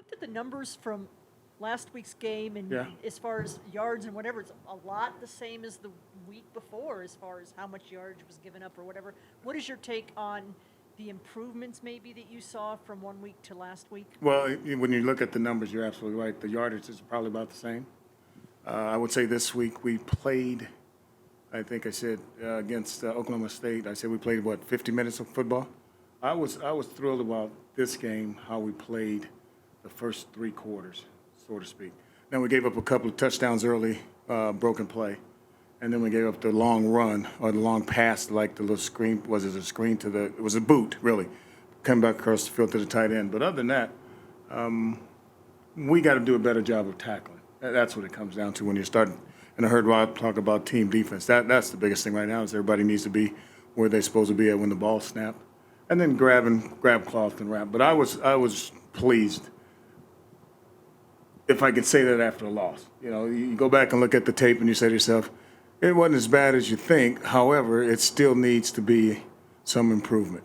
looked at the numbers from last week's game, and Yeah. as far as yards and whatever, it's a lot the same as the week before as far as how much yardage was given up or whatever. What is your take on the improvements maybe that you saw from 1 week to last week? Well, when you look at the numbers, you're absolutely right. The yardage is probably about the same. I would say this week we played, I think I said against Oklahoma State, I said we played, 50 minutes of football? I was thrilled about this game, how we played the first 3 quarters, so to speak. Then we gave up a couple of touchdowns early, broken play. And then we gave up the long run or the long pass, like the little screen, was it a screen to the, it was a boot, really, come back across the field to the tight end. But other than that, we got to do a better job of tackling. That's what it comes down to when you start. And I heard Rob talk about team defense. That's the biggest thing right now is everybody needs to be where they're supposed to be at when the ball snapped. And then grab cloth and wrap. But I was pleased, if I could say that after a loss. You know, you go back and look at the tape and you say to yourself, it wasn't as bad as you think. However, it still needs to be some improvement.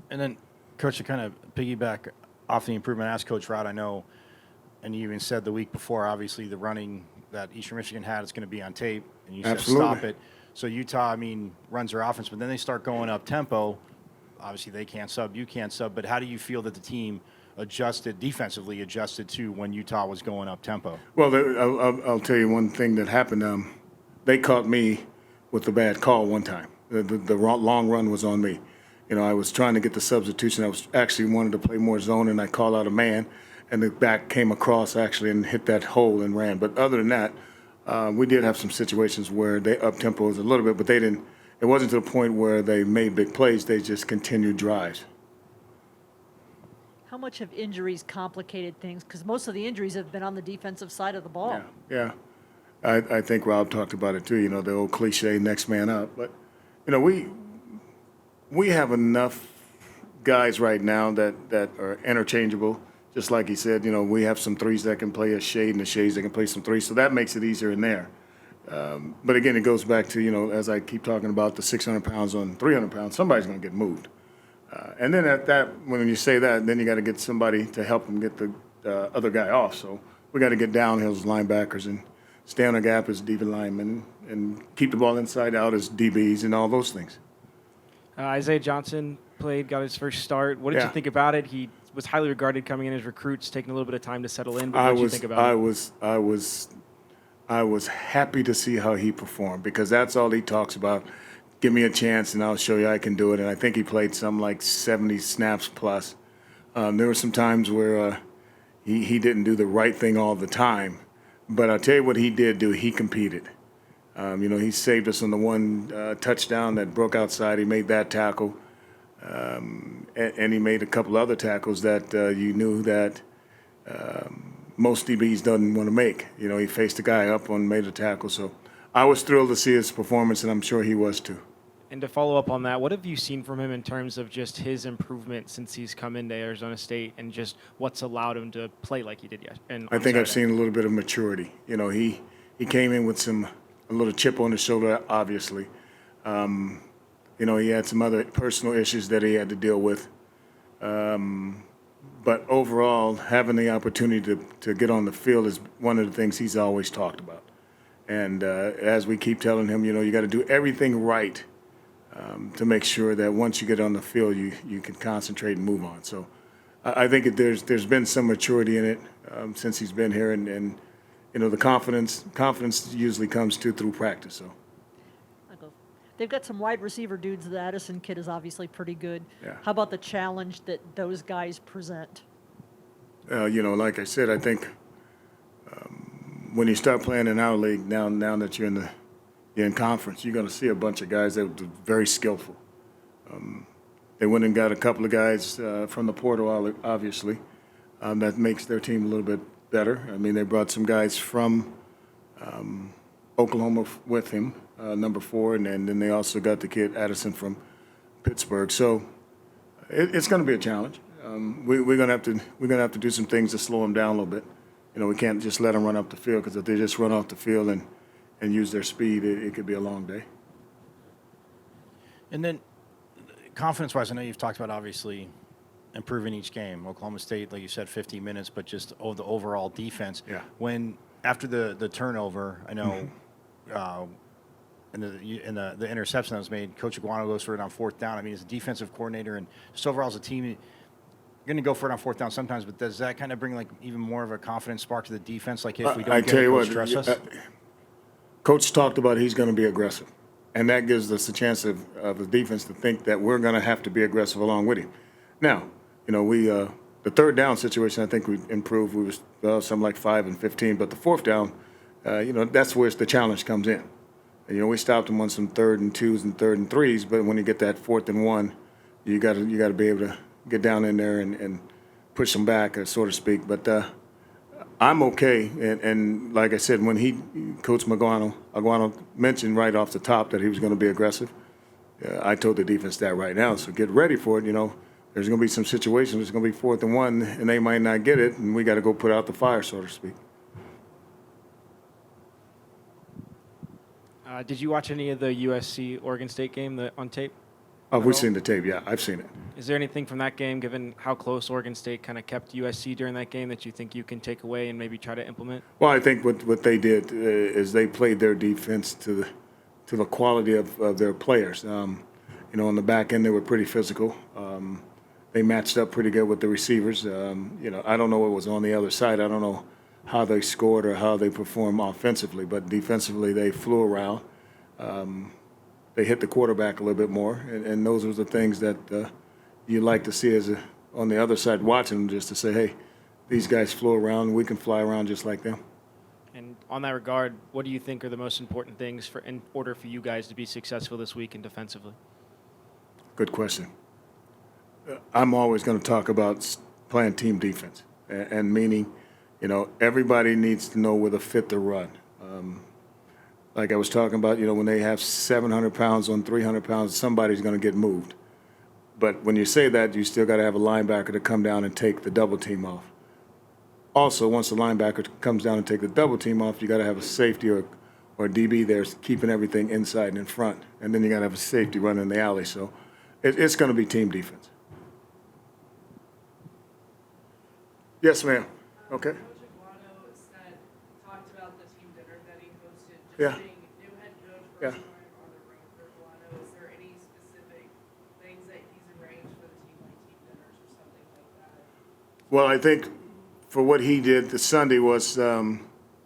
And then, Coach, to kind of piggyback off the improvement, ask Coach Rod, I know, and you even said the week before, obviously, the running that Eastern Michigan had is going to be on tape, and you said Absolutely. stop it. So Utah, runs their offense, but then they start going up tempo. Obviously, they can't sub, you can't sub, but how do you feel that the team defensively adjusted to when Utah was going up tempo? Well, I'll tell you one thing that happened. They caught me with a bad call one time. The long run was on me. You know, I was trying to get the substitution. I was actually wanted to play more zone, and I called out a man, and the back came across actually and hit that hole and ran. But other than that, we did have some situations where they up tempo a little bit, but they didn't. It wasn't to the point where they made big plays. They just continued drives. How much have injuries complicated things? Because most of the injuries have been on the defensive side of the ball. Yeah. I think Rob talked about it too. You know, the old cliche, next man up. But you know, we have enough guys right now that are interchangeable. Just like he said, you know, we have some threes that can play a shade and the shades that can play some threes. So that makes it easier in there. But again, it goes back to, you know, as I keep talking about the 600 pounds on 300 pounds, somebody's going to get moved. And then at that, when you say that, then you got to get somebody to help them get the other guy off. So we got to get downhill as linebackers and stay on the gap as D linemen and keep the ball inside out as DBs and all those things. Isaiah Johnson got his first start. What did you think about it? He was highly regarded coming in as recruits, taking a little bit of time to settle in. But what did you think about it? I was happy to see how he performed because that's all he talks about. Give me a chance and I'll show you I can do it. And I think he played some like 70 snaps plus. There were some times where he didn't do the right thing all the time. But I'll tell you what he did do. He competed. You know, he saved us on the one touchdown that broke outside. He made that tackle. And he made a couple other tackles that you knew that most DBs doesn't want to make. You know, he faced a guy up and made a tackle. So I was thrilled to see his performance, and I'm sure he was too. And to follow up on that, what have you seen from him in terms of just his improvement since he's come into Arizona State and just what's allowed him to play like he did yesterday? I think I've seen a little bit of maturity. You know, he came in with a little chip on his shoulder, obviously. You know, he had some other personal issues that he had to deal with. But overall, having the opportunity to get on the field is one of the things he's always talked about. And as we keep telling him, you know, you got to do everything right to make sure that once you get on the field, you can concentrate and move on. So I think there's been some maturity in it since he's been here. And you know, the confidence usually comes through practice. So. They've got some wide receiver dudes. The Addison kid is obviously pretty good. Yeah. How about the challenge that those guys present? You know, like I said, I think when you start playing in our league now that you're in conference, you're going to see a bunch of guys that are very skillful. They went and got a couple of guys from the portal, obviously. That makes their team a little bit better. I mean, they brought some guys from Oklahoma with him. Number 4, and then they also got the kid Addison from Pittsburgh. So it's going to be a challenge. We're going to have to do some things to slow them down a little bit. You know, we can't just let them run up the field because if they just run off the field and use their speed, it could be a long day. And then confidence-wise, I know you've talked about obviously improving each game. Oklahoma State, like you said, 15 minutes, but just the overall defense. Yeah. When after the turnover, I know, and the interception that was made, Coach Iguano goes for it on fourth down. I mean, as a defensive coordinator and just overall as a team, you're going to go for it on fourth down sometimes, but does that kind of bring like even more of a confidence spark to the defense? Like if we don't get it, Coach, stress us? Coach talked about he's going to be aggressive, and that gives us a chance of the defense to think that we're going to have to be aggressive along with him. Now, we the third down situation, I think we improved. We was something like 5 and 15, but the fourth down, that's where the challenge comes in. And, we stopped them on some 3rd and 2s and 3rd and 3s, but when you get that 4th and 1, you got to be able to get down in there and push them back, so to speak. But I'm okay, and like I said, when Coach Aguano mentioned right off the top that he was going to be aggressive, I told the defense that right now. So get ready for it. There's going to be some situations. It's going to be 4th and 1, and they might not get it, and we got to go put out the fire, so to speak. Did you watch any of the USC Oregon State game on tape? Oh, we've seen the tape. Yeah, I've seen it. Is there anything from that game, given how close Oregon State kind of kept USC during that game, that you think you can take away and maybe try to implement? Well, I think what they did is they played their defense to the quality of their players. On the back end, they were pretty physical. They matched up pretty good with the receivers. I don't know what was on the other side. I don't know how they scored or how they performed offensively, but defensively they flew around. They hit the quarterback a little bit more, and those are the things that you like to see on the other side watching them, just to say, hey, these guys flew around. We can fly around just like them. And on that regard, what do you think are the most important things in order for you guys to be successful this week and defensively? Good question. I'm always going to talk about playing team defense, and meaning, everybody needs to know where to fit the run. Like I was talking about, when they have 700 pounds on 300 pounds, somebody's going to get moved. But when you say that, you still got to have a linebacker to come down and take the double team off. Also, once the linebacker comes down and take the double team off, you got to have a safety or DB there keeping everything inside and in front. And then you got to have a safety running in the alley. So it's going to be team defense. Yes, ma'am. Okay. Coach Iguano talked about the team dinner that he hosted. Just Yeah. being new head coach, Yeah. first time on the road for Iguano. Is there any specific things that he's arranged for the team, like team dinners or something like that? Well, I think for what he did this Sunday was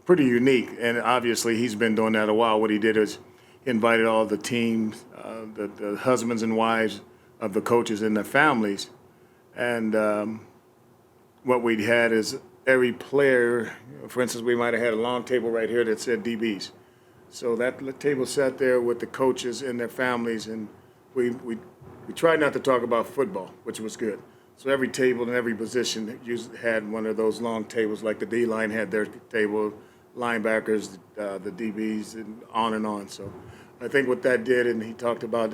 pretty unique, and obviously he's been doing that a while. What he did is he invited all the teams, the husbands and wives of the coaches and their families, and what we had is every player, for instance, we might have had a long table right here that said DBs. So that table sat there with the coaches and their families, and we tried not to talk about football, which was good. So every table and every position had one of those long tables, like the D-line had their table, linebackers, the DBs, and on and on. So I think what that did, and he talked about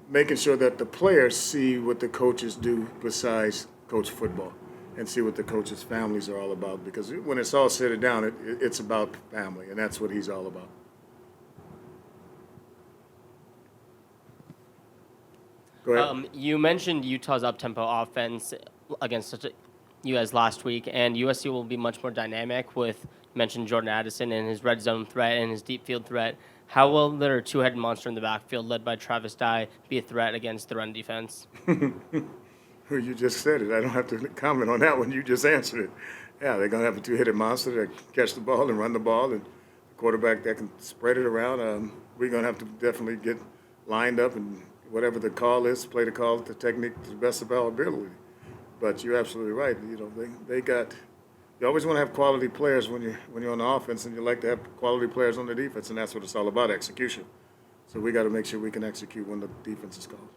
making sure that the players see what the coaches do besides coach football, and see what the coaches' families are all about. Because when it's all said and done, it's about family, and that's what he's all about. Go ahead. You mentioned Utah's up-tempo offense against you guys last week, and USC will be much more dynamic with, you mentioned Jordan Addison and his red zone threat and his deep field threat. How will their two-headed monster in the backfield, led by Travis Dye, be a threat against the run defense? You just said it. I don't have to comment on that one. You just answered it. Yeah, they're going to have a two-headed monster that catch the ball and run the ball, and the quarterback that can spread it around. We're going to have to definitely get lined up, and whatever the call is, play the call, the technique to the best of our ability. But you're absolutely right. They got. You always want to have quality players when you're on the offense, and you like to have quality players on the defense, and that's what it's all about, execution. So we got to make sure we can execute when the defense is called.